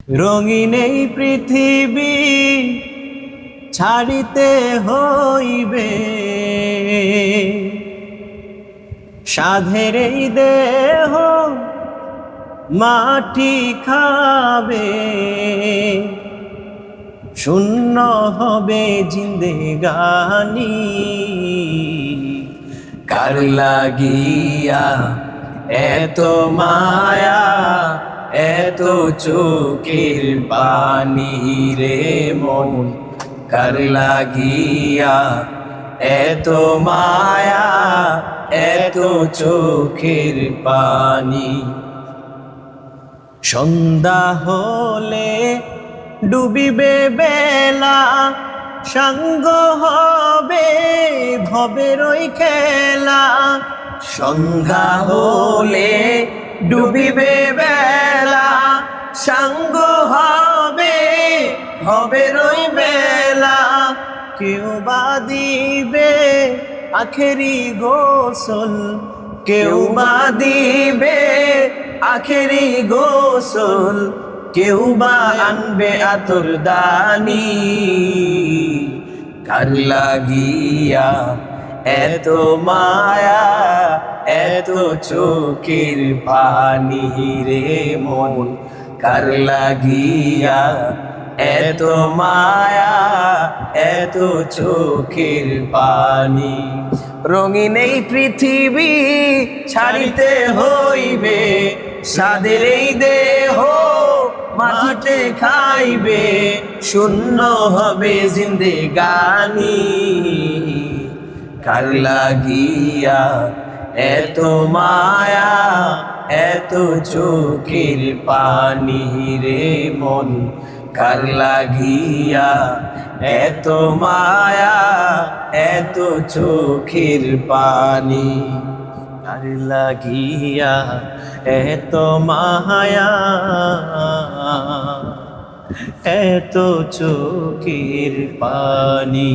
রঙিন এই পৃথিবী ছাড়িতে হইবে, সাধের এই দেহ মাটি খাবে, শূন্য হবে জিন্দেগানি। কার লাগিয়া এত মায়া, এত চোখের পানি রে মন, কার লাগিয়া এত মায়া, এত চোখের পানি। সন্ধ্যা হলে ডুবিবে বেলা, সাঙ্গ হবে ভবের ওই খেলা। সন্ধ্যা হলে ডুবিবে বেলা, সাঙ্গ হবে ভবের ওই বেলা। কেউ বা দিবে আখেরি গোসল, কেউ বা দিবে আখেরি গোসল, কেউ বা আনবে আতর দানি। কার লাগিয়া এত মায়া, এত চোখের পানি রে মন, কার লাগিয়া এত মায়া, এত চোখের পানি। রঙিন এই পৃথিবী ছাড়িতে হইবে, সাধের এই দেহ মাটিতে খাইবে, শূন্য হবে জিন্দেগানি। কার লাগিয়া এত মায়া, এত চোখের পানি রে মন, কার লাগিয়া এত মায়া, এত চোখের পানি। কার লাগিয়া এত মায়া, এত চোখের পানি।